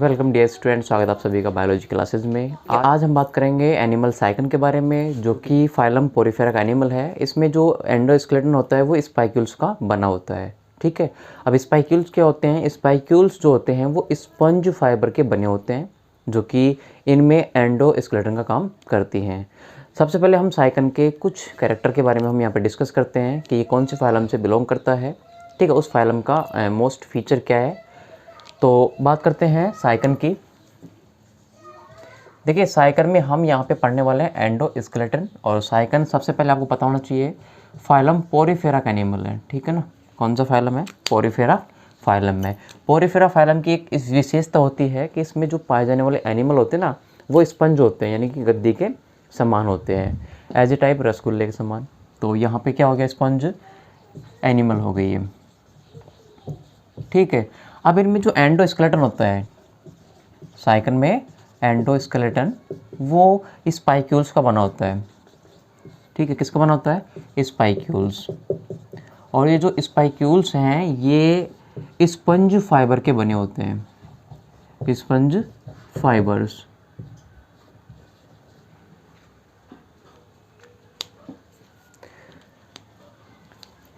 Welcome dear student, स्वागत है आप सभी का बायोलॉजी क्लासेस में। आज हम बात करेंगे एनिमल साइकन के बारे में, जो कि फाइलम पोरीफेरा का एनिमल है। इसमें जो एंडोस्केलेटन होता है वो स्पाइक्यूल्स का बना होता है। ठीक है, अब स्पाइक्यूल्स क्या होते हैं? स्पाइक्यूल्स जो होते हैं वो स्पंज फाइबर के बने होते हैं, जो कि इनमें एंडोस्केलेटन का काम करती हैं। सबसे पहले हम साइकन के कुछ कैरेक्टर के बारे में हम यहाँ पर डिस्कस करते हैं कि ये कौन से फाइलम से बिलोंग करता है। ठीक है, उस फाइलम का मोस्ट फीचर क्या है। तो बात करते हैं साइकन की। देखिए, साइकन में हम यहाँ पे पढ़ने वाले हैं एंडोस्केलेटन। और साइकन सबसे पहले आपको पता होना चाहिए फाइलम पोरीफेरा का एनिमल है। ठीक है ना, कौन सा फाइलम है? पोरीफेरा फाइलम में। पोरीफेरा फाइलम की एक इस विशेषता होती है कि इसमें जो पाए जाने वाले एनिमल होते हैं ना, वो स्पंज होते हैं, यानी कि गद्दी के समान होते हैं, एज ए टाइप रसगुल्ले के समान। तो यहाँ पे क्या हो गया? स्पंज एनिमल हो गई है। ठीक है, अब इनमें जो एंडोस्केलेटन होता है साइकन में, एंडोस्केलेटन वो स्पाइक्यूल्स का बना होता है। ठीक है, किसका बना होता है? स्पाइक्यूल्स। और ये जो स्पाइक्यूल्स हैं ये स्पंज फाइबर के बने होते हैं, स्पंज फाइबर्स।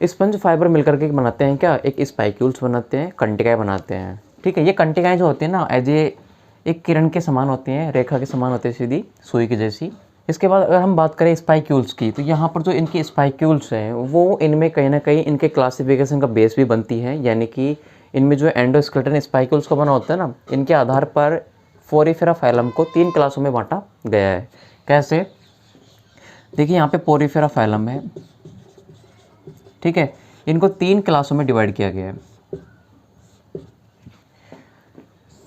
स्पंज फाइबर मिलकर के बनाते हैं क्या? एक स्पाइक्यूल्स बनाते हैं, कंटिकाएँ बनाते हैं। ठीक है, ये कंटिकाएँ जो होती हैं ना, एज एक किरण के समान होती हैं, रेखा के समान होती है, सीधी सुई की जैसी। इसके बाद अगर हम बात करें स्पाइक्यूल्स की, तो यहाँ पर जो इनकी स्पाइक्यूल्स हैं वो इनमें कहीं ना कहीं इनके क्लासिफिकेशन का बेस भी बनती है। यानी कि इनमें जो एंडोस्केलेटन स्पाइक्यूल्स का बना होता है ना, इनके आधार पर पोरीफेरा फाइलम को 3 क्लासों में बांटा गया है। कैसे? देखिए, यहाँ पे पोरीफेरा फाइलम है। ठीक है, इनको 3 क्लासों में डिवाइड किया गया है।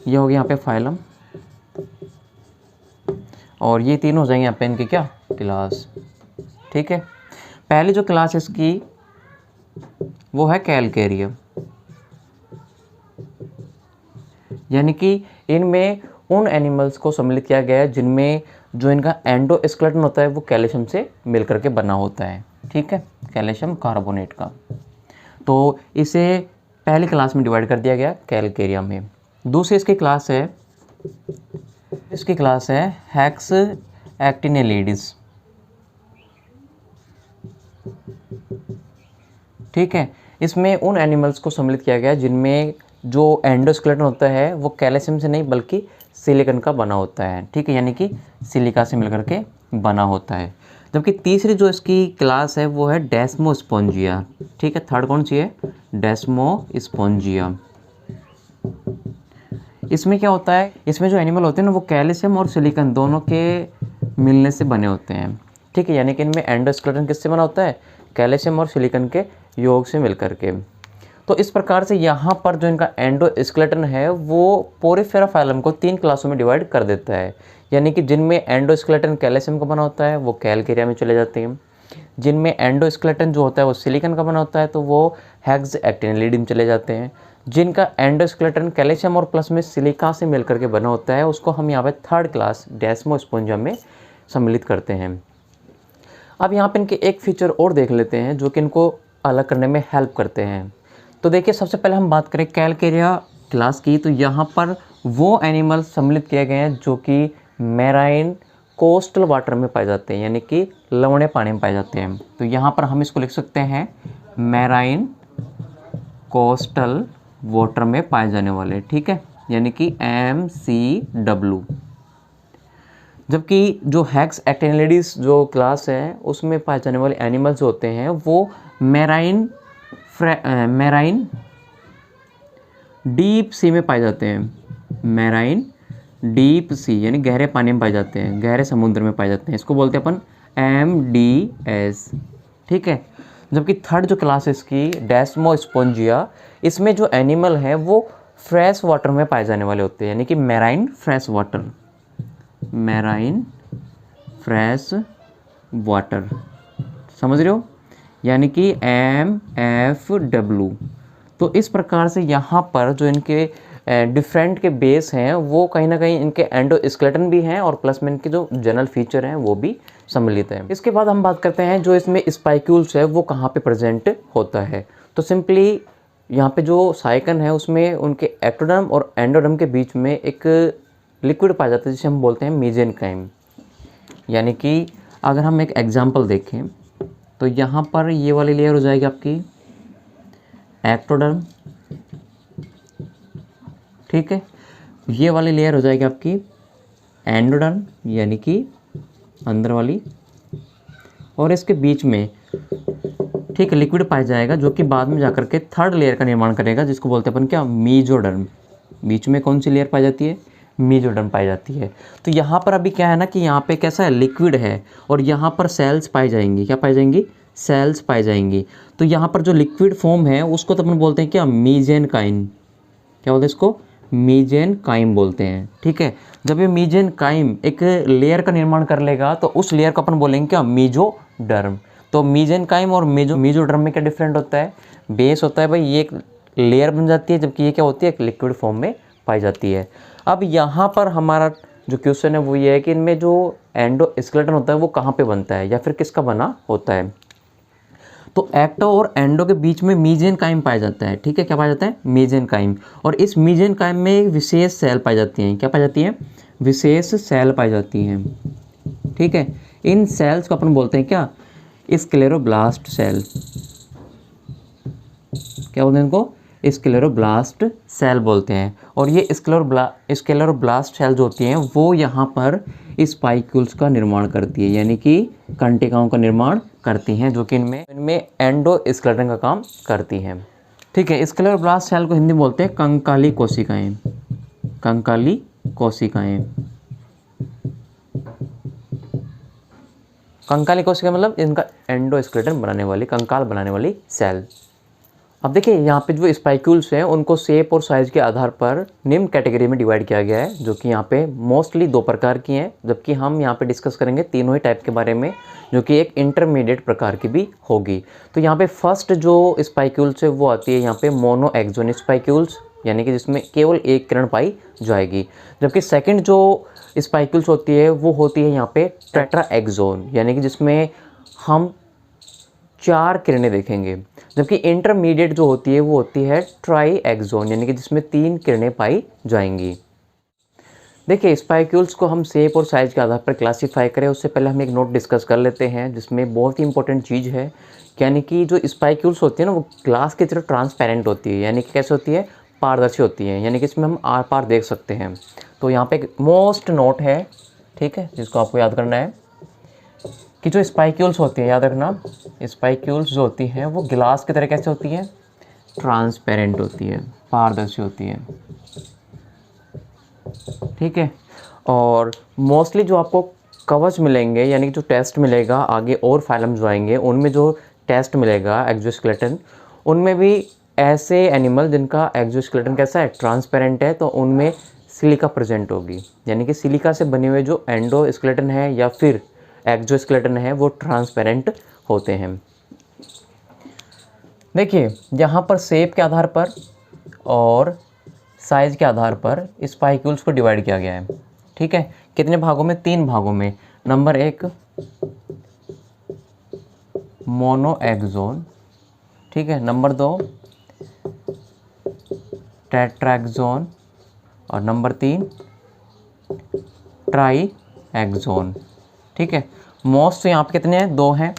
ये हो गया यहाँ पे फाइलम, और ये तीन हो जाएंगे यहाँ पे इनके क्या? क्लास। ठीक है, पहली जो क्लास इसकी वो है कैलकेरिया, यानी कि इनमें उन एनिमल्स को सम्मिलित किया गया है जिनमें जो इनका एंडोस्केलेटन होता है वो कैल्शियम से मिलकर के बना होता है। ठीक है, कैल्शियम कार्बोनेट का। तो इसे पहली क्लास में डिवाइड कर दिया गया कैलकेरिया में। दूसरी इसकी क्लास है हेक्स एक्टिनेलिडीज। ठीक है, इसमें उन एनिमल्स को सम्मिलित किया गया जिनमें जो एंडोस्केलेटन होता है वो कैल्शियम से नहीं बल्कि सिलिकॉन का बना होता है। ठीक है, यानी कि सिलिका से मिलकर के बना होता है। जबकि तीसरी जो इसकी क्लास है वो है डेस्मोस्पोंजिया। ठीक है, थर्ड कौन सी है? डेस्मोस्पोंजिया। इसमें क्या होता है? इसमें जो एनिमल होते हैं ना वो कैल्शियम और सिलिकॉन दोनों के मिलने से बने होते हैं। ठीक है, यानी कि इनमें एंडोस्केलेटन किससे बना होता है? कैल्शियम और सिलिकॉन के योग से मिलकर के। तो इस प्रकार से यहाँ पर जो इनका एंडोस्केलेटन है वो पोरीफेरा फाइलम को 3 क्लासों में डिवाइड कर देता है। यानी कि जिनमें एंडोस्केलेटन कैल्शियम का बना होता है वो कैलकेरिया में चले जाते हैं, जिनमें एंडोस्केलेटन जो होता है वो सिलिकॉन का बना होता है तो वो हेक्स एक्टिनेलिडीज में चले जाते हैं। जिनका एंडोस्केलेटन कैल्शियम और प्लस में सिलिका से मिलकर के बना होता है उसको हम यहाँ पे थर्ड क्लास डेस्मोस्पोंजिया में सम्मिलित करते हैं। अब यहाँ पे इनके एक फीचर और देख लेते हैं जो कि इनको अलग करने में हेल्प करते हैं। तो देखिए, सबसे पहले हम बात करें कैलकेरिया क्लास की, तो यहाँ पर वो एनिमल सम्मिलित किए गए हैं जो कि मैराइन कोस्टल वाटर में पाए जाते हैं, यानी कि लवणीय पानी में पाए जाते हैं। तो यहाँ पर हम इसको लिख सकते हैं मैराइन कोस्टल वाटर में पाए जाने वाले। ठीक है, यानी कि MCW। जबकि जो हेक्स एक्टिनेलिडीज जो क्लास है उसमें पाए जाने वाले एनिमल्स होते हैं वो मैराइन डीप सी में पाए जाते हैं। मैराइन डीप सी यानी गहरे पानी में पाए जाते हैं, गहरे समुद्र में पाए जाते हैं। इसको बोलते हैं अपन MDS। ठीक है, जबकि थर्ड जो क्लास है इसकी डेस्मोस्पोंजिया, इसमें जो एनिमल है वो फ्रेश वाटर में पाए जाने वाले होते हैं, यानी कि marine fresh water. Marine fresh water, समझ रहे हो? यानी कि MFW। तो इस प्रकार से यहाँ पर जो इनके डिफरेंट के बेस हैं वो कहीं ना कहीं इनके एंडोस्केलेटन भी हैं और प्लस में इनके जो जनरल फीचर हैं वो भी सम्मिलित हैं। इसके बाद हम बात करते हैं जो इसमें स्पाइक्यूल्स है वो कहाँ पे प्रेजेंट होता है। तो सिंपली यहाँ पे जो साइकन है उसमें उनके एक्टोडर्म और एंडोडर्म के बीच में एक लिक्विड पाया जाता है जिसे हम बोलते हैं मेसेनकाइम। यानी कि अगर हम एक एग्जांपल देखें तो यहाँ पर ये वाली लेयर हो जाएगी आपकी एक्टोडर्म, ठीक है। ये वाली लेयर हो जाएगी आपकी एंडोडर्म यानी कि अंदर वाली, और इसके बीच में ठीक है लिक्विड पाया जाएगा जो कि बाद में जाकर के थर्ड लेयर का निर्माण करेगा जिसको बोलते हैं अपन क्या, मेसोडर्म। बीच में कौन सी लेयर पाई जाती है, मेसोडर्म पाई जाती है। तो यहाँ पर अभी क्या है ना कि यहाँ पे कैसा है, लिक्विड है और यहाँ पर सेल्स पाई जाएंगी। क्या पाई जाएंगी, सेल्स पाई जाएंगी। तो यहाँ पर जो लिक्विड फॉर्म है उसको तो अपन बोलते हैं क्या, मेसेनकाइम। क्या बोलते हैं इसको, मेसेनकाइम बोलते हैं, ठीक है। जब ये मेसेनकाइम एक लेयर का निर्माण कर लेगा तो उस लेयर को अपन बोलेंगे क्या, मेसोडर्म। तो मेसेनकाइम और मेसोडर्म में क्या डिफरेंट होता है, बेस होता है भाई, ये एक लेयर बन जाती है जबकि ये क्या होती है, एक लिक्विड फॉर्म में पाई जाती है। अब यहाँ पर हमारा जो क्वेश्चन है वो ये है कि इनमें जो एंडोस्केलेटन होता है वो कहाँ पे बनता है या फिर किसका बना होता है। तो एक्टो और एंडो के बीच में मेसेनकाइम पाया जाता है, ठीक है। क्या पाया जाता है, मेसेनकाइम। और इस मेसेनकाइम में एक विशेष सेल पाई जाती हैं। क्या पाई जाती हैं, विशेष सेल पाई जाती हैं, ठीक है। इन सेल्स को अपन बोलते हैं क्या, स्क्लेरोब्लास्ट सेल। क्या बोलते हैं इनको, स्क्लेरोब्लास्ट सेल बोलते हैं। और ये स्क्लेरोब्लास्ट सेल जो होती हैं वो यहाँ पर स्पाइक्यूल्स का निर्माण करती है, यानी कि कंटिकाओं का निर्माण करती हैं, जो कि इनमें एंडोस्केलेटन का काम करती हैं, ठीक है। स्क्लेरोब्लास्ट सेल को हिंदी में बोलते हैं कंकाली कोशिकाएं। कंकाली कोशिकाएं, कंकाली कोशिका मतलब इनका एंडोस्केलेटन बनाने वाली, कंकाल बनाने वाली सेल। अब देखिए यहाँ पे जो स्पाइक्यूल्स हैं उनको शेप और साइज़ के आधार पर निम्न कैटेगरी में डिवाइड किया गया है, जो कि यहाँ पे मोस्टली 2 प्रकार की हैं, जबकि हम यहाँ पे डिस्कस करेंगे तीनों ही टाइप के बारे में, जो कि एक इंटरमीडिएट प्रकार की भी होगी। तो यहाँ पे फर्स्ट जो स्पाइक्यूल्स है वो आती है यहाँ पे मोनो एक्सोन स्पाइक्यूल्स, यानी कि जिसमें केवल एक किरण पाई जाएगी। जबकि सेकेंड जो स्पाइक्यूल्स होती है वो होती है यहाँ पे टेट्रा एक्सोन, यानी कि जिसमें हम 4 किरणें देखेंगे। जबकि इंटरमीडिएट जो होती है वो होती है ट्राई एक्सोन, यानी कि जिसमें 3 किरणें पाई जाएंगी। देखिए स्पाइक्यूल्स को हम शेप और साइज के आधार पर क्लासीफाई करें उससे पहले हम एक नोट डिस्कस कर लेते हैं जिसमें बहुत ही इंपॉर्टेंट चीज़ है, यानी कि जो स्पाइक्यूल्स होती है ना वो ग्लास की तरह ट्रांसपेरेंट होती है, यानी कि कैसे होती है, पारदर्शी होती है, यानी कि इसमें हम आर पार देख सकते हैं। तो यहाँ पे एक मोस्ट नोट है, ठीक है, जिसको आपको याद करना है कि जो स्पाइक्यूल्स होती हैं, याद रखना, स्पाइक्यूल्स जो होती हैं वो गिलास की तरह कैसे होती है, ट्रांसपेरेंट होती है, पारदर्शी होती है, ठीक है। और मोस्टली जो आपको कवच मिलेंगे, यानी कि जो टेस्ट मिलेगा आगे और फाइलम जो आएंगे उनमें जो टेस्ट मिलेगा एक्सोस्केलेटन, उनमें भी ऐसे एनिमल जिनका एक्सोस्केलेटन कैसा है, ट्रांसपेरेंट है, तो उनमें सिलिका प्रेजेंट होगी, यानी कि सिलिका से बने हुए जो एंडोस्केलेटन है या फिर एक्सोस्केलेटन है वो ट्रांसपेरेंट होते हैं। देखिए यहाँ पर शेप के आधार पर और साइज़ के आधार पर स्पाइक्यूल्स को डिवाइड किया गया है, ठीक है। कितने भागों में, 3 भागों में। नंबर 1 मोनो एक्सोन, ठीक है। नंबर 2 टेट्राएक्सोन और नंबर 3 ट्राई एक्सोन, ठीक है। मोस्ट यहाँ पे कितने हैं, 2 हैं,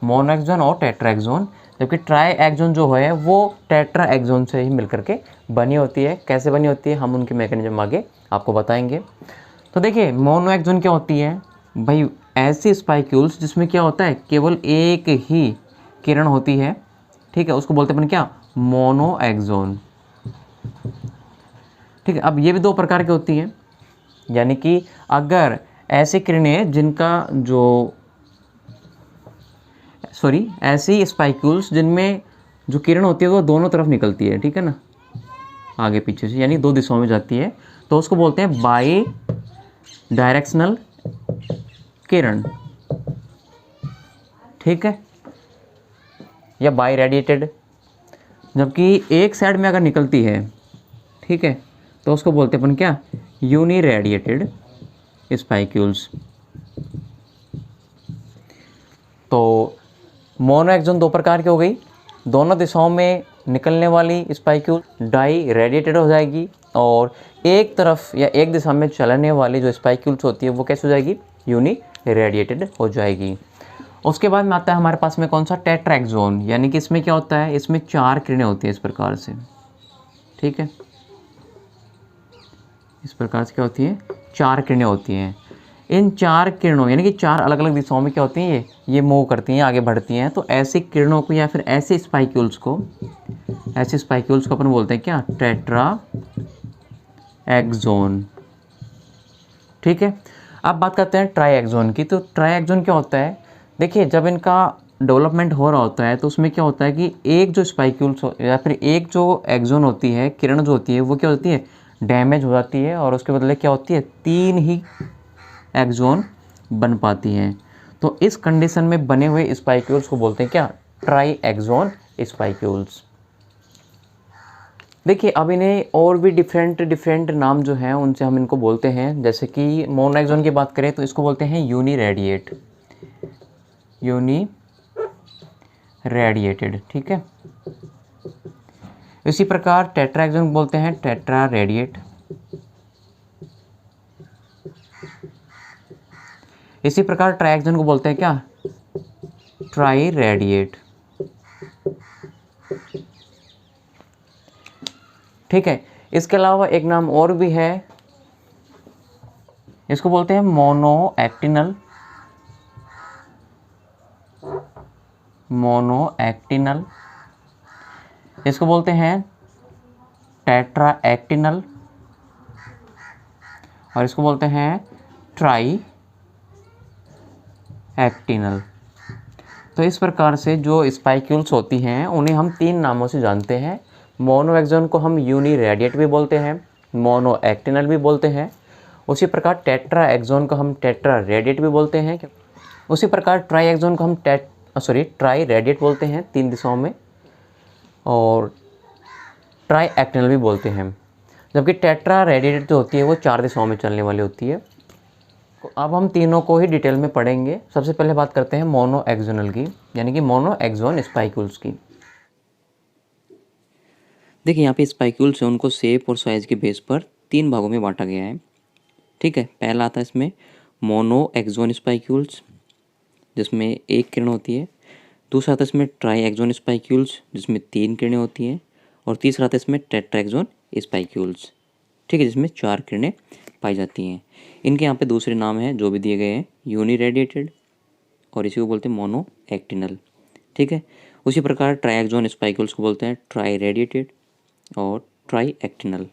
मोनो एक्सोन और टेट्रा एक्सोन। जबकि ट्राई एक्सोन जो है वो टेट्रा एक्सोन से ही मिलकर के बनी होती है। कैसे बनी होती है हम उनकी मैकेनिज्म आगे आपको बताएंगे। तो देखिए मोनो एक्सोन क्या होती है भाई, ऐसी स्पाइक्यूल्स जिसमें क्या होता है, केवल एक ही किरण होती है, ठीक है, उसको बोलते हैं अपन क्या, मोनो एक्सोन, ठीक है। अब ये भी 2 प्रकार की होती हैं, यानी कि अगर ऐसी किरणें जिनका जो ऐसी स्पाइक्यूल्स जिनमें जो किरण होती है वो दोनों तरफ निकलती है, ठीक है ना, आगे पीछे से, यानी 2 दिशाओं में जाती है, तो उसको बोलते हैं बाई डायरेक्शनल किरण, ठीक है, या बाई रेडिएटेड। जबकि एक साइड में अगर निकलती है, ठीक है, तो उसको बोलते हैं अपन क्या, यूनी रेडिएटेड स्पाइक्यूल्स। तो मोनो एक्सोन 2 प्रकार की हो गई, दोनों दिशाओं में निकलने वाली स्पाइक्यूल डाई रेडिएटेड हो जाएगी, और एक तरफ या एक दिशा में चलने वाली जो स्पाइक्यूल्स होती है वो कैसे हो जाएगी, यूनी रेडिएटेड हो जाएगी। उसके बाद में आता है हमारे पास में कौन सा, टेट्राएक्सोन, यानी कि इसमें क्या होता है, इसमें 4 किरणें होती है इस प्रकार से, ठीक है, इस प्रकार से क्या होती है, 4 किरणें होती हैं। इन 4 किरणों यानी कि 4 अलग अलग दिशाओं में क्या होती हैं, ये मूव करती हैं, आगे बढ़ती हैं। तो ऐसी किरणों को या फिर ऐसे स्पाइक्यूल्स को अपन बोलते हैं क्या, टेट्राएक्सोन, ठीक है। अब बात करते हैं ट्राइएक्सोन की। तो ट्राइएक्सोन क्या होता है, देखिए जब इनका डेवलपमेंट हो रहा होता है तो उसमें क्या होता है कि एक जो स्पाइक्यूल्स या फिर एक जो एक्सोन होती है, किरण जो होती है वो क्या होती है, डैमेज हो जाती है, और उसके बदले क्या होती है, 3 ही एक्सोन बन पाती हैं। तो इस कंडीशन में बने हुए स्पाइक्यूल्स को बोलते हैं क्या, ट्राइएक्सोन स्पाइक्यूल्स। देखिए अब इन्हें और भी डिफरेंट नाम जो हैं उनसे हम इनको बोलते हैं। जैसे कि मोनोएक्सोन की बात करें तो इसको बोलते हैं यूनिरेडिएटेड, ठीक है। इसी प्रकार टेट्राएक्सोन बोलते हैं टेट्रारेडिएट। इसी प्रकार ट्राइएक्सोन को बोलते हैं क्या, ट्राइरेडिएट, ठीक है। इसके अलावा एक नाम और भी है, इसको बोलते हैं मोनोएक्टिनल, इसको बोलते हैं टेट्राएक्टिनल, और इसको बोलते हैं ट्राइएक्टिनल। तो इस प्रकार से जो स्पाइक्यूल्स होती हैं उन्हें हम 3 नामों से जानते हैं। मोनोएक्सोन को हम यूनिरेडिएट भी बोलते हैं, मोनोएक्टिनल भी बोलते हैं। उसी प्रकार टेट्राएक्सोन को हम टेट्रारेडिएट भी बोलते हैं। उसी प्रकार ट्राइएक्सोन को हम ट्राइरेडिएट बोलते हैं 3 दिशाओं में, और ट्राइएक्टिनल भी बोलते हैं। जबकि टेट्रारेडिएट जो होती है वो 4 दिशाओं में चलने वाली होती है। तो अब हम तीनों को ही डिटेल में पढ़ेंगे। सबसे पहले बात करते हैं मोनोएक्सोनल की, यानी कि मोनोएक्सोन स्पाइक्यूल्स की। देखिए यहाँ पे स्पाइक्यूल्स हैं, उनको शेप और साइज के बेस पर 3 भागों में बांटा गया है, ठीक है। पहला आता है इसमें मोनोएक्सोन स्पाइक्यूल्स, जिसमें 1 किरण होती है। दूसरा आता है इसमें ट्राइएक्सोन स्पाइक्यूल्स, जिसमें 3 किरणें होती हैं। और तीसरा आता है इसमें टेट्राएक्सोन स्पाइक्यूल्स, ठीक है, जिसमें 4 किरणें पाई जाती हैं। इनके यहाँ पे दूसरे नाम हैं जो भी दिए गए हैं, यूनिरेडिएटेड, और इसी को बोलते हैं मोनोएक्टिनल, ठीक है। उसी प्रकार ट्राइएक्सोन स्पाइक्यूल्स को बोलते हैं ट्राइरेडिएटेड और ट्राइएक्टिनल,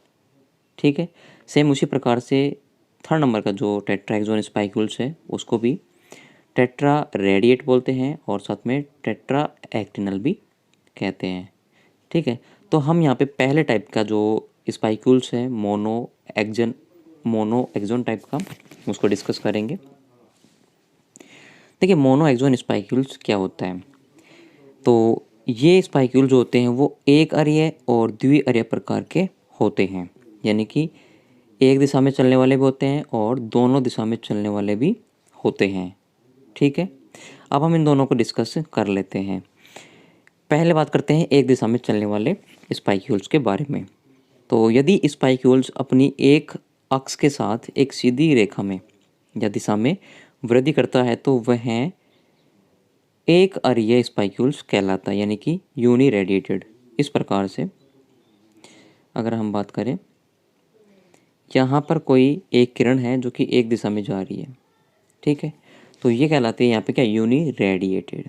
ठीक है। सेम उसी प्रकार से 3rd नंबर का जो टेट्राएक्सोन स्पाइक्यूल्स है उसको भी टेट्रारेडिएट बोलते हैं, और साथ में टेट्राएक्टिनल भी कहते हैं, ठीक है। तो हम यहाँ पे पहले टाइप का जो स्पाइक्यूल्स है मोनोएक्सोन टाइप का, उसको डिस्कस करेंगे। देखिए मोनोएक्सोन स्पाइक्यूल्स क्या होता है, तो ये स्पाइक्यूल जो होते हैं वो एक अरीय और द्विअरीय प्रकार के होते हैं, यानी कि एक दिशा में चलने वाले भी होते हैं और दोनों दिशा में चलने वाले भी होते हैं, ठीक है। अब हम इन दोनों को डिस्कस कर लेते हैं। पहले बात करते हैं एक दिशा में चलने वाले स्पाइक्यूल्स के बारे में। तो यदि स्पाइक्यूल्स अपनी एक अक्ष के साथ एक सीधी रेखा में या दिशा में वृद्धि करता है तो वह एक अरीय स्पाइक्यूल्स कहलाता है, यानी कि यूनिरेडिएटेड। इस प्रकार से अगर हम बात करें, यहाँ पर कोई एक किरण है जो कि एक दिशा में जा रही है, ठीक है, तो ये कहलाते हैं यहाँ पे क्या, यूनिरेडिएटेड।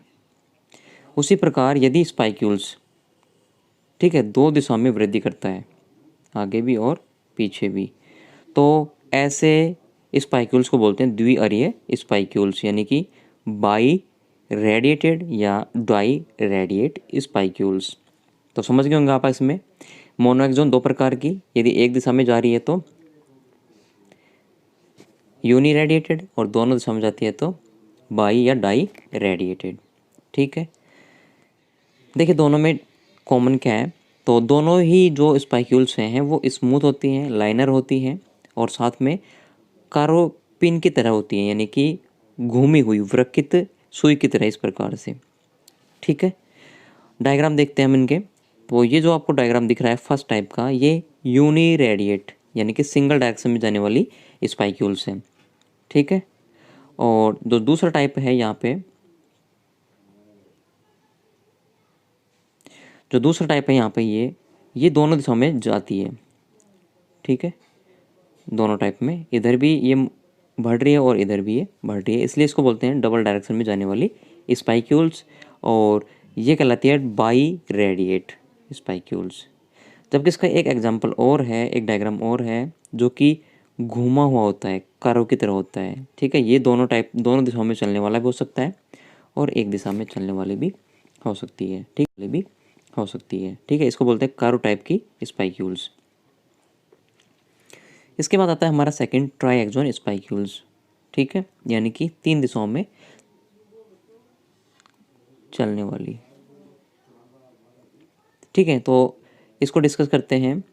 उसी प्रकार यदि स्पाइक्यूल्स, ठीक है, 2 दिशा में वृद्धि करता है, आगे भी और पीछे भी, तो ऐसे स्पाइक्यूल्स को बोलते हैं द्विअरीय स्पाइक्यूल्स, यानी कि बाई रेडिएटेड या डाई रेडिएट स्पाइक्यूल्स। तो समझ गए होंगे आप इसमें मोनोएक्सोन 2 प्रकार की, यदि एक दिशा में जा रही है तो यूनिरेडिएटेड, और दोनों दिशा में जाती है तो बाई या डाई रेडिएटेड, ठीक है। देखिए दोनों में कॉमन क्या है, तो दोनों ही जो स्पाइक्यूल्स हैं वो स्मूथ होती हैं, लाइनर होती हैं, और साथ में कारोपिन की तरह होती हैं, यानी कि घूमी हुई वृक्कित सुई की तरह, इस प्रकार से, ठीक है। डायग्राम देखते हैं हम इनके। तो ये जो आपको डायग्राम दिख रहा है फर्स्ट टाइप का, ये यूनिरेडिएट यानी कि सिंगल डायरेक्शन में जाने वाली स्पाइक्यूल्स हैं, ठीक है। और जो दूसरा टाइप है यहाँ पे, जो दूसरा टाइप है यहाँ पे, ये दोनों दिशाओं में जाती है, ठीक है। दोनों टाइप में, इधर भी ये बढ़ रही है और इधर भी ये बढ़ रही है, इसलिए इसको बोलते हैं डबल डायरेक्शन में जाने वाली स्पाइक्यूल्स। और ये कहलाती है बाई रेडिएट स्पाइक्यूल्स। जबकि इसका एक एग्जांपल और है, एक डायग्राम और है जो कि घूमा हुआ होता है, कर्व की तरह होता है, ठीक है। ये दोनों दिशाओं में चलने वाला भी हो सकता है और एक दिशा में चलने वाली भी हो सकती है, ठीक है। इसको बोलते हैं कर्व टाइप की स्पाइक्यूल्स। इसके बाद आता है हमारा सेकंड, ट्राइएक्सोन स्पाइक्यूल्स, ठीक है, यानी कि 3 दिशाओं में चलने वाली, ठीक है। तो इसको डिस्कस करते हैं।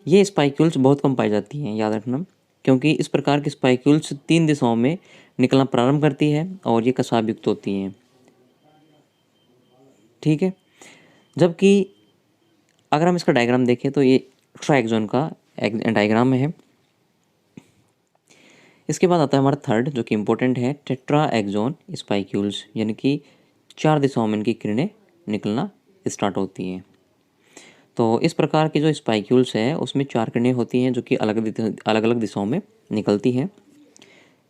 ये स्पाइक्यूल्स बहुत कम पाई जाती हैं, याद रखना, क्योंकि इस प्रकार की स्पाइक्यूल्स 3 दिशाओं में निकलना प्रारंभ करती है और ये कसाव युक्त होती हैं, ठीक है। जबकि अगर हम इसका डायग्राम देखें तो ये ट्राइएक्सोन का डायग्राम है। इसके बाद आता है हमारा थर्ड, जो कि इम्पोर्टेंट है, टेट्राएक्सोन स्पाइक्यूल्स, यानी कि 4 दिशाओं में इनकी किरणें निकलना स्टार्ट होती हैं। तो इस प्रकार की जो स्पाइक्यूल्स है उसमें 4 किरणें होती हैं जो कि अलग अलग दिशाओं में निकलती हैं।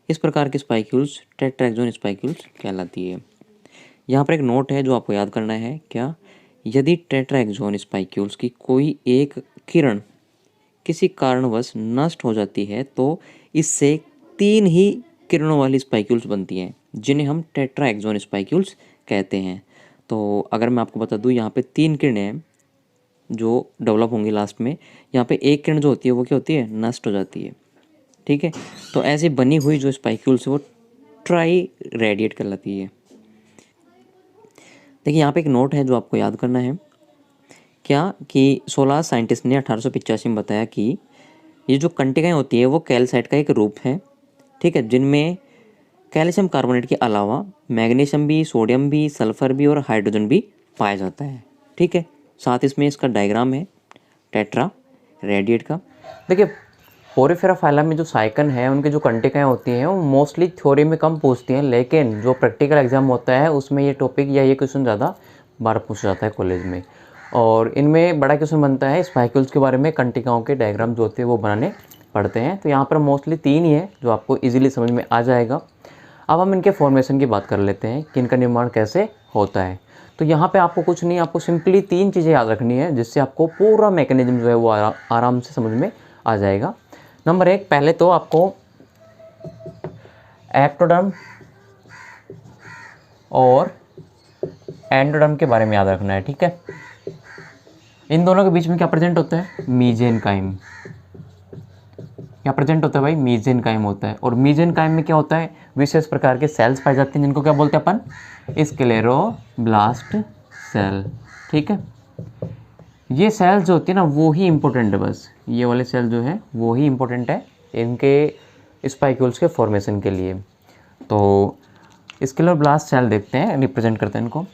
इस प्रकार की स्पाइक्यूल्स टेट्राएक्सोन स्पाइक्यूल्स कहलाती है। यहाँ पर एक नोट है जो आपको याद करना है, क्या, यदि टेट्राएक्सोन स्पाइक्यूल्स की कोई एक किरण किसी कारणवश नष्ट हो जाती है तो इससे 3 ही किरणों वाली स्पाइक्यूल्स बनती हैं, जिन्हें हम टेट्राएक्सोन स्पाइक्यूल्स कहते हैं। तो अगर मैं आपको बता दूं, यहाँ पे 3 किरणें जो डेवलप होंगी लास्ट में, यहाँ पे एक किरण जो होती है वो क्या होती है, नष्ट हो जाती है, ठीक है। तो ऐसी बनी हुई जो स्पाइक्यूल्स है वो ट्राई रेडिएट कहलाती है। देखिए यहाँ पे एक नोट है जो आपको याद करना है, क्या, कि 16 साइंटिस्ट ने 1885 में बताया कि ये जो कंटिकाएँ होती है वो कैल्साइट का एक रूप है, ठीक है, जिनमें कैल्शियम कार्बोनेट के अलावा मैग्नीशियम भी, सोडियम भी, सल्फर भी और हाइड्रोजन भी पाया जाता है, ठीक है। साथ इसमें इसका डायग्राम है टेट्रा रेडिएट का। देखिए पोरिफेरा फाइलम में जो साइकन है उनकी जो कंटिकाएँ होती हैं वो मोस्टली थ्योरी में कम पूछती हैं, लेकिन जो प्रैक्टिकल एग्जाम होता है उसमें ये टॉपिक या ये क्वेश्चन ज़्यादा बार पूछा जाता है कॉलेज में। और इनमें बड़ा क्वेश्चन बनता है स्पाइक्यूल्स के बारे में, कंटिकाओं के डायग्राम जो होते हैं वो बनाने पड़ते हैं। तो यहाँ पर मोस्टली 3 ही है जो आपको ईजिली समझ में आ जाएगा। अब हम इनके फॉर्मेशन की बात कर लेते हैं कि इनका निर्माण कैसे होता है। तो यहाँ पे आपको कुछ नहीं, आपको सिंपली 3 चीज़ें याद रखनी है जिससे आपको पूरा मैकेनिज्म जो है वो आराम से समझ में आ जाएगा। नंबर 1, पहले तो आपको एक्टोडर्म और एंडोडर्म के बारे में याद रखना है, ठीक है। इन दोनों के बीच में क्या प्रेजेंट होता है, मीजेनकाइम। क्या प्रेजेंट होता है भाई, मीजेनकाइम होता है। और मीजेनकाइम में क्या होता है, विशेष प्रकार के सेल्स पाए जाते हैं जिनको क्या बोलते हैं अपन, स्क्लेरोब्लास्ट सेल, ठीक है। ये सेल जो होती है ना वो ही इम्पोर्टेंट है, बस ये वाले सेल जो है वो ही इम्पोर्टेंट है इनके स्पाइक्यूल्स के फॉर्मेशन के लिए। तो स्क्लेरोब्लास्ट सेल देखते हैं, रिप्रेजेंट करते हैं इनको।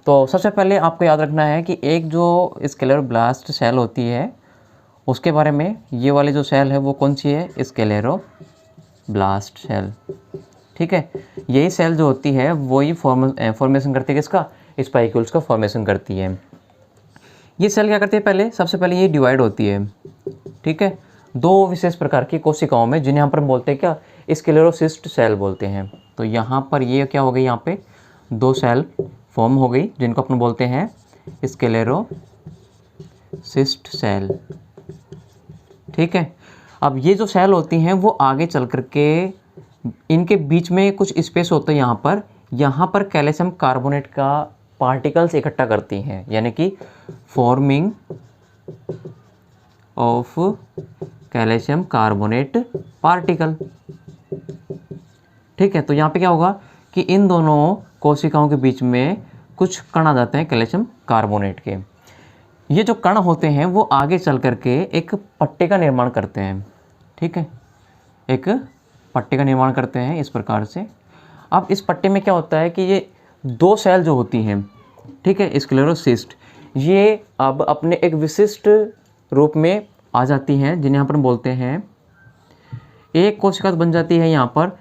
तो सबसे पहले आपको याद रखना है कि एक जो स्क्लेरोब्लास्ट सेल होती है उसके बारे में, ये वाली जो सेल है वो कौन सी है, स्क्लेरोब्लास्ट सेल, ठीक है। यही सेल जो होती है वही फॉर्मेशन करती है किसका, स्पाइक्यूल्स का फॉर्मेशन करती है। ये सेल क्या करती है, पहले सबसे पहले ये डिवाइड होती है, ठीक है, 2 विशेष प्रकार की कोशिकाओं में, जिन्हें हम पर बोलते हैं क्या, स्क्लेरोसिस्ट सेल बोलते हैं। तो यहाँ पर ये क्या हो गई, यहाँ पे 2 सेल फॉर्म हो गई जिनको अपन बोलते हैं स्क्लेरोसिस्ट सेल, ठीक है। अब ये जो सेल होती हैं वो आगे चल करके इनके बीच में कुछ स्पेस होता है, यहाँ पर कैल्शियम कार्बोनेट का पार्टिकल्स इकट्ठा करती हैं, यानी कि forming of calcium carbonate particle, ठीक है। तो यहाँ पे क्या होगा कि इन दोनों कोशिकाओं के बीच में कुछ कण आ जाते हैं कैल्शियम कार्बोनेट के। ये जो कण होते हैं वो आगे चल करके एक पट्टे का निर्माण करते हैं, ठीक है, एक पट्टे का निर्माण करते हैं इस प्रकार से। अब इस पट्टे में क्या होता है कि ये 2 सेल जो होती हैं, ठीक है, स्क्लेरोसिस्ट, ये अब अपने एक विशिष्ट रूप में आ जाती हैं, जिन्हें यहाँ पर हम बोलते हैं, एक कोशिका बन जाती है यहाँ पर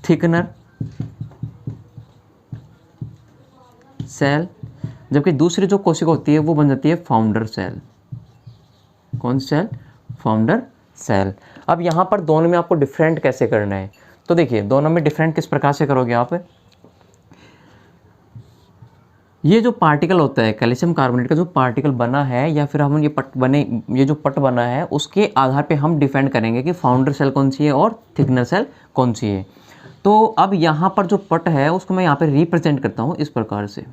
थिकनर सेल, जबकि दूसरी जो कोशिका होती है वो बन जाती है फाउंडर सेल। कौन सी सेल? Founder cell. अब यहाँ पर दोनों में आपको डिफरेंट कैसे करना है, तो देखिए दोनों में डिफरेंट किस प्रकार से करोगे आप। ये जो पार्टिकल होता है कैल्शियम कार्बोनेट का जो पार्टिकल बना है, या फिर हम ये जो पट बना है उसके आधार पे हम डिफाइन करेंगे कि फाउंडर सेल कौन सी है और थिकनर सेल कौन सी है। तो अब यहाँ पर जो पट है उसको मैं यहाँ पे रिप्रेजेंट करता हूँ इस प्रकार से,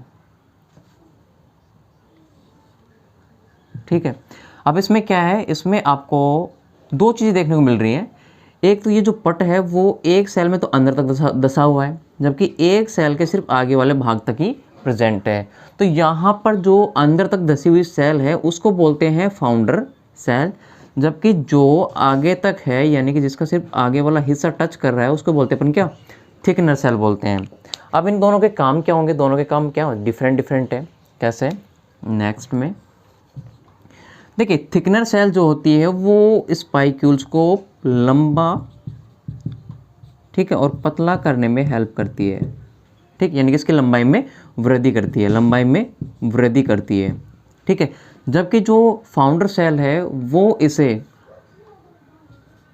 ठीक है। अब इसमें क्या है, इसमें आपको दो चीज़ें देखने को मिल रही हैं। एक तो ये जो पट है वो एक सेल में तो अंदर तक दसा हुआ है, जबकि एक सेल के सिर्फ आगे वाले भाग तक ही प्रेजेंट है। तो यहाँ पर जो अंदर तक धसी हुई सेल है उसको बोलते हैं फाउंडर सेल, जबकि जो आगे तक है यानी कि जिसका सिर्फ आगे वाला हिस्सा टच कर रहा है उसको बोलते हैं अपन क्या? थिकनर सेल बोलते हैं। अब इन दोनों के काम क्या होंगे? दोनों के काम क्या डिफरेंट है। कैसे? नेक्स्ट में देखिए, थिकनर सेल जो होती है वो स्पाइक्यूल्स को लंबा, ठीक है, और पतला करने में हेल्प करती है, ठीक, यानी कि इसकी लंबाई में वृद्धि करती है, लंबाई में वृद्धि करती है, ठीक है। जबकि जो फाउंडर सेल है वो इसे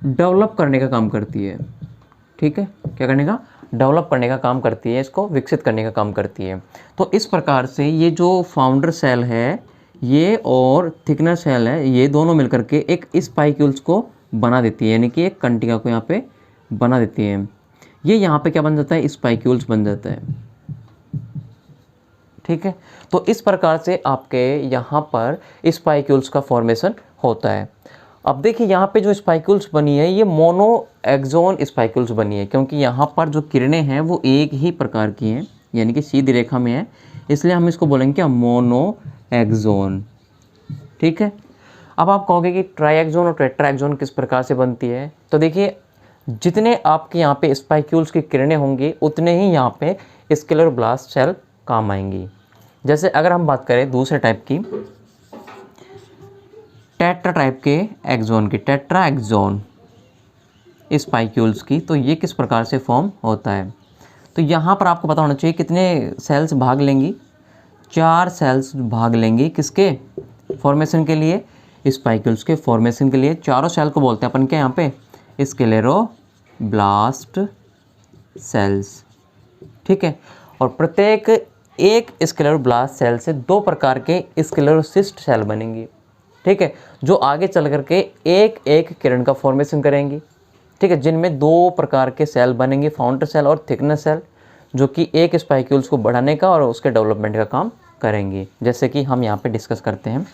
डेवलप करने का काम करती है, ठीक है। क्या करने का? डेवलप करने का काम करती है, इसको विकसित करने का काम करती है। तो इस प्रकार से ये जो फाउंडर सेल है ये और थिकनर सेल है, ये दोनों मिलकर के एक स्पाइक्यूल्स को बना देती है, यानी कि एक कंटिका को यहाँ पे बना देती है। ये यहाँ पे क्या बन जाता है? स्पाइक्यूल्स बन जाता है, ठीक है। तो इस प्रकार से आपके यहाँ पर स्पाइक्यूल्स का फॉर्मेशन होता है। अब देखिए यहाँ पे जो स्पाइक्यूल्स बनी है ये मोनो एक्सोन स्पाइक्यूल्स बनी है, क्योंकि यहाँ पर जो किरणें हैं वो एक ही प्रकार की हैं, यानी कि सीधी रेखा में है, इसलिए हम इसको बोलेंगे क्या? मोनो एक्सोन, ठीक है। अब आप कहोगे कि ट्राइएक्सोन और टेट्राएक्सोन किस प्रकार से बनती है, तो देखिए जितने आपके यहाँ पे स्पाइक्यूल्स की किरणें होंगी उतने ही यहाँ पे स्क्लेरोब्लास्ट सेल काम आएंगी। जैसे अगर हम बात करें दूसरे टाइप की, टेट्रा टाइप के एक्सोन की, टेट्रा एक्सोन स्पाइक्यूल्स की, तो ये किस प्रकार से फॉर्म होता है। तो यहाँ पर आपको पता होना चाहिए कितने सेल्स भाग लेंगी? 4 सेल्स भाग लेंगी किसके फॉर्मेशन के लिए? स्पाइक्यूल्स के फॉर्मेशन के लिए। चारों सेल को बोलते हैं अपन क्या यहाँ पे? स्क्लेरोब्लास्ट सेल्स, ठीक है। और प्रत्येक एक स्क्लेरोब्लास्ट सेल से 2 प्रकार के स्क्लेरोसिस्ट सेल बनेंगी, ठीक है, जो आगे चल करके एक एक किरण का फॉर्मेशन करेंगी, ठीक है, जिनमें 2 प्रकार के सेल बनेंगे, फाउंडर सेल और थिकनर सेल, जो कि एक स्पाइक्यूल्स को बढ़ाने का और उसके डेवलपमेंट का काम करेंगी, जैसे कि हम यहाँ पे डिस्कस करते हैं।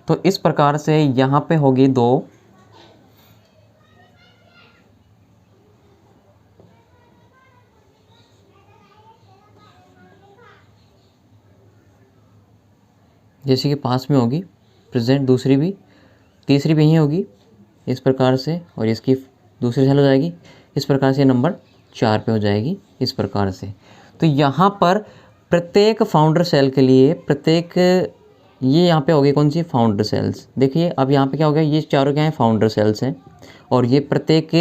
तो इस प्रकार से यहाँ पे होगी 2 जैसे कि पास में होगी प्रेजेंट, दूसरी भी, तीसरी भी यहीं होगी इस प्रकार से, और इसकी दूसरी सेल हो जाएगी इस प्रकार से, नंबर 4 पे हो जाएगी इस प्रकार से। तो यहाँ पर प्रत्येक फाउंडर सेल के लिए प्रत्येक, ये यहाँ पे होगी कौन सी? Founder sales. देखिए अब यहाँ पे क्या हो गया, ये चारों क्या हैं? फाउंडर सेल्स हैं, और ये प्रत्येक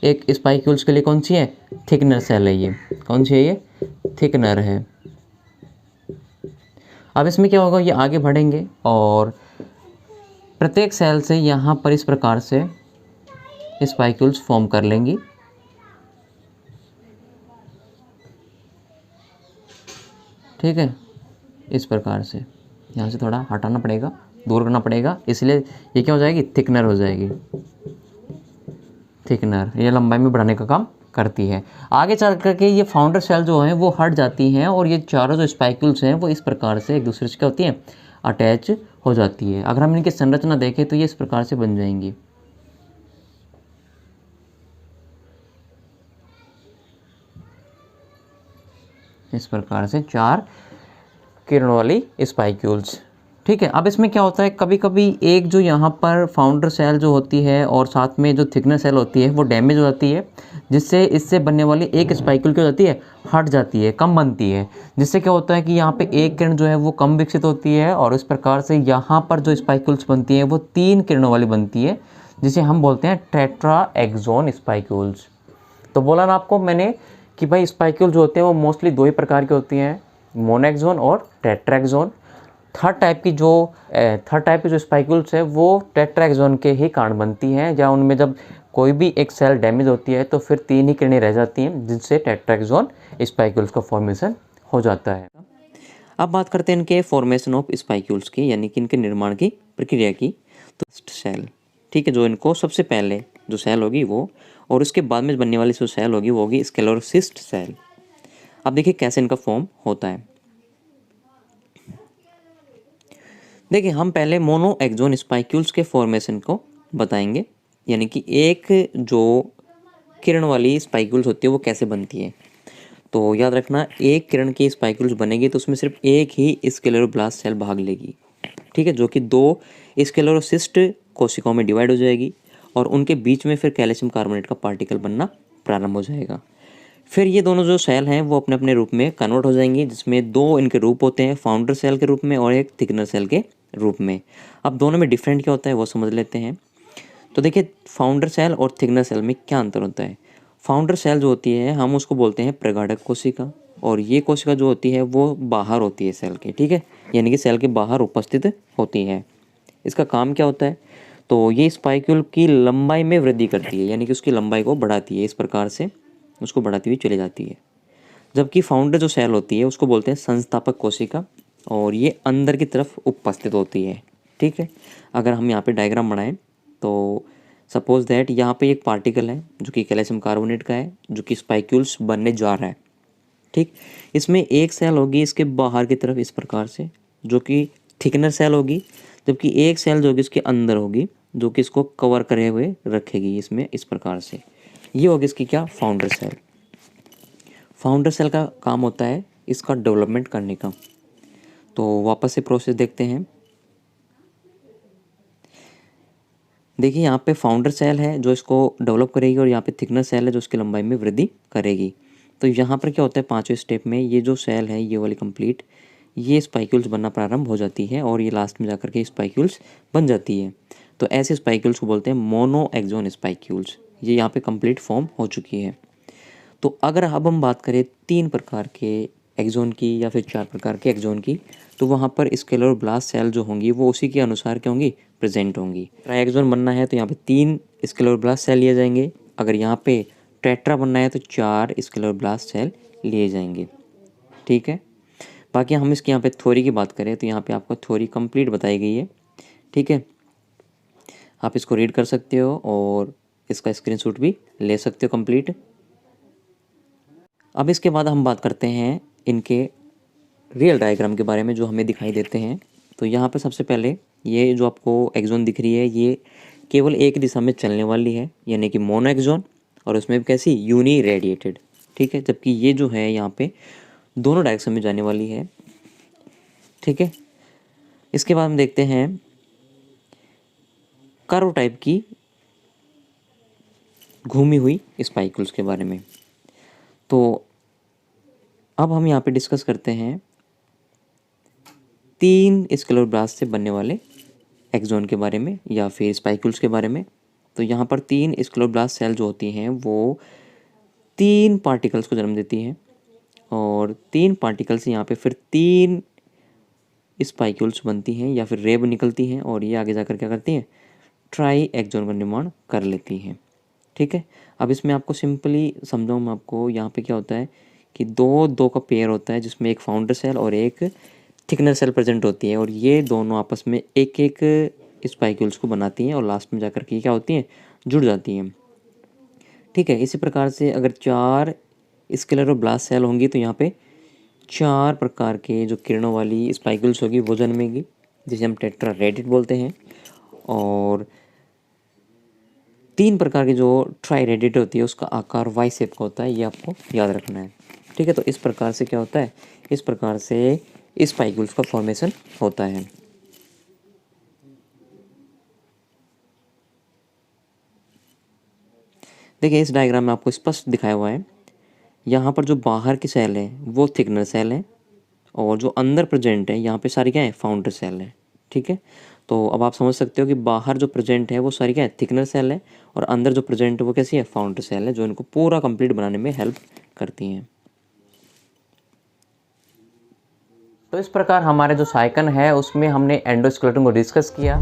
एक स्पाइक्यूल्स के लिए कौन सी है? थिकनर सेल है। ये कौन सी है? ये थिकनर है। अब इसमें क्या होगा, ये आगे बढ़ेंगे और प्रत्येक सेल से यहाँ पर इस प्रकार से स्पाइक्यूल्स फॉर्म कर लेंगी, ठीक है, इस प्रकार से। यहाँ से थोड़ा हटाना पड़ेगा, दूर करना पड़ेगा, इसलिए ये क्या हो जाएगी? थिकनर हो जाएगी। थिकनर ये लंबाई में बढ़ाने का काम करती है। आगे चल करके ये फाउंडर सेल जो हैं वो हट जाती हैं, और ये चारों जो स्पाइक्यूल्स हैं वो इस प्रकार से एक दूसरे से क्या होती हैं? अटैच हो जाती है। अगर हम इनकी संरचना देखें तो ये इस प्रकार से बन जाएंगी, इस प्रकार से 4 किरणों वाली स्पाइक्यूल्स, ठीक है। अब इसमें क्या होता है, कभी कभी एक जो यहाँ पर फाउंडर सेल जो होती है और साथ में जो थिकनर सेल होती है वो डैमेज हो जाती है, जिससे इससे बनने वाली एक स्पाइकुल क्या हो जाती है, हट जाती है, कम बनती है। जिससे क्या होता है कि यहाँ पे एक किरण जो है वो कम विकसित होती है और इस प्रकार से यहाँ पर जो स्पाइकुल्स बनती हैं वो 3 किरणों वाली बनती है, जिसे हम बोलते हैं टेट्रा एक्सोन स्पाइकुल्स। तो बोला ना आपको मैंने कि भाई स्पाइक्यूल जो होते हैं वो मोस्टली 2 ही प्रकार की होती हैं, मोनोएक्सोन और टेट्राएक्सोन। थर्ड टाइप की जो स्पाइक्यूल्स है वो टेट्राएक्सोन के ही कारण बनती हैं, या उनमें जब कोई भी एक सेल डैमेज होती है तो फिर 3 ही किरणें रह जाती हैं, जिनसे टेट्राएक्सोन स्पाइक्यूल्स का फॉर्मेशन हो जाता है। अब बात करते हैं इनके फॉर्मेशन ऑफ स्पाइक्यूल्स की, यानी कि इनके निर्माण की प्रक्रिया की। तो सेल, ठीक है, जो इनको सबसे पहले जो सेल होगी वो, और उसके बाद में बनने वाली जो सेल होगी वो होगी स्क्लेरोसिस्ट सेल। अब देखिए कैसे इनका फॉर्म होता है। देखिए हम पहले मोनो एक्सोन स्पाइक्यूल्स के फॉर्मेशन को बताएंगे, यानी कि एक जो किरण वाली स्पाइक्यूल्स होती है वो कैसे बनती है। तो याद रखना, एक किरण की स्पाइक्यूल्स बनेगी तो उसमें सिर्फ एक ही स्क्लेरोब्लास्ट सेल भाग लेगी, ठीक है, जो कि 2 स्क्लेरोसिस्ट कोशिकाओं में डिवाइड हो जाएगी और उनके बीच में फिर कैल्शियम कार्बोनेट का पार्टिकल बनना प्रारंभ हो जाएगा। फिर ये दोनों जो सेल हैं वो अपने अपने रूप में कन्वर्ट हो जाएंगी, जिसमें 2 इनके रूप होते हैं, फाउंडर सेल के रूप में और एक थिकनर सेल के रूप में। अब दोनों में डिफरेंट क्या होता है वो समझ लेते हैं। तो देखिए फाउंडर सेल और थिकनर सेल में क्या अंतर होता है। फाउंडर सेल जो होती है हम उसको बोलते हैं प्रगाढ़क कोशिका, और ये कोशिका जो होती है वो बाहर होती है सेल के, ठीक है, यानी कि सेल के बाहर उपस्थित होती है। इसका काम क्या होता है, तो ये स्पाइक्यूल की लंबाई में वृद्धि करती है, यानी कि उसकी लंबाई को बढ़ाती है, इस प्रकार से उसको बढ़ाती हुई चली जाती है। जबकि फाउंडर जो सेल होती है उसको बोलते हैं संस्थापक कोशिका, और ये अंदर की तरफ उपस्थित होती है, ठीक है। अगर हम यहाँ पे डायग्राम बनाएं तो सपोज दैट यहाँ पे एक पार्टिकल है जो कि कैल्शियम कार्बोनेट का है, जो कि स्पाइक्यूल्स बनने जा रहा है, ठीक। इसमें एक सेल होगी इसके बाहर की तरफ इस प्रकार से, जो कि थिकनर सेल होगी, जबकि एक सेल जो कि इसके अंदर होगी जो कि इसको कवर करे हुए रखेगी इसमें इस प्रकार से। ये होगी इसकी क्या, फाउंडर सेल। फाउंडर सेल का काम होता है इसका डेवलपमेंट करने का। तो वापस से प्रोसेस देखते हैं। देखिए यहाँ पे फाउंडर सेल है जो इसको डेवलप करेगी, और यहाँ पे थिकनर सेल है जो उसकी लंबाई में वृद्धि करेगी। तो यहाँ पर क्या होता है, 5वें स्टेप में ये जो सेल है ये वाली कंप्लीट, ये स्पाइक्यूल्स बनना प्रारंभ हो जाती है और ये लास्ट में जाकर के स्पाइक्यूल्स बन जाती है। तो ऐसे स्पाइक्यूल्स को बोलते हैं मोनो एक्सोन स्पाइक्यूल्स। ये यहाँ पे कंप्लीट फॉर्म हो चुकी है। तो अगर अब हम बात करें 3 प्रकार के एक्सोन की या फिर 4 प्रकार के एक्सोन की, तो वहाँ पर स्क्लेरोब्लास्ट सेल जो होंगी वो उसी के अनुसार क्या होंगी, प्रेजेंट होंगी। ट्राई एक्सोन बनना है तो यहाँ पे 3 स्क्लेरोब्लास्ट सेल लिए जाएंगे। अगर यहाँ पे टेट्रा बनना है तो 4 स्क्लेरोब्लास्ट सेल लिए जाएंगे, ठीक है। बाकी हम इसकी यहाँ पे थ्योरी की बात करें तो यहाँ पे आपको थ्योरी कंप्लीट बताई गई है, ठीक है। आप इसको रीड कर सकते हो और इसका स्क्रीनशॉट भी ले सकते हो कंप्लीट। अब इसके बाद हम बात करते हैं इनके रियल डायग्राम के बारे में जो हमें दिखाई देते हैं। तो यहाँ पर सबसे पहले ये जो आपको एक्सोन दिख रही है ये केवल एक दिशा में चलने वाली है, यानी कि मोनो एक्सोन, और उसमें भी कैसी, यूनी रेडिएटेड, ठीक है। जबकि ये जो है यहाँ पे दोनों डायरेक्शन में जाने वाली है, ठीक है। इसके बाद हम देखते हैं कर्व टाइप की घूमी हुई स्पाइकल्स के बारे में। तो अब हम यहाँ पे डिस्कस करते हैं 3 स्क्लेरोब्लास्ट से बनने वाले एक्सोन के बारे में या फिर स्पाइकल्स के बारे में। तो यहाँ पर 3 स्क्लेरोब्लास्ट सेल जो होती हैं वो 3 पार्टिकल्स को जन्म देती हैं, और 3 पार्टिकल्स यहाँ पे फिर 3 स्पाइक्यूल्स बनती हैं या फिर रेब निकलती हैं, और ये आगे जाकर क्या करती हैं, ट्राई एक्सोन का निर्माण कर लेती हैं, ठीक है। अब इसमें आपको सिंपली समझाऊँ मैं आपको, यहाँ पे क्या होता है कि 2 का पेयर होता है जिसमें एक फाउंडर सेल और एक थिकनर सेल प्रेजेंट होती है, और ये दोनों आपस में एक एक स्पाइक्यूल्स को बनाती हैं और लास्ट में जाकर के क्या होती हैं, जुड़ जाती हैं, ठीक है। इसी प्रकार से अगर 4 स्क्लेरोब्लास्ट सेल होंगी तो यहाँ पे 4 प्रकार के जो किरणों वाली स्पाइक्यूल्स होगी वो जन्मेगी, जिसे हम टेट्रा रेडिट बोलते हैं। और 3 प्रकार की जो ट्राई रेडिट होती है उसका आकार वाई शेप का होता है, ये आपको याद रखना है, ठीक है। तो इस प्रकार से क्या होता है, इस प्रकार से स्पाइक्यूल्स का फॉर्मेशन होता है। देखिए इस डायग्राम में आपको स्पष्ट दिखाया हुआ है, यहाँ पर जो बाहर की सेल है वो थिकनर सेल है और जो अंदर प्रेजेंट है यहाँ पे सारी क्या है, फाउंडर सेल है। ठीक है, तो अब आप समझ सकते हो कि बाहर जो प्रेजेंट है वो सारी क्या है, थिकनर सेल है, और अंदर जो प्रेजेंट है वो कैसी है, फाउंडर सेल है, जो इनको पूरा कंप्लीट बनाने में हेल्प करती हैं। तो इस प्रकार हमारे जो साइकन है उसमें हमने एंडोस्केलेटन को डिस्कस किया।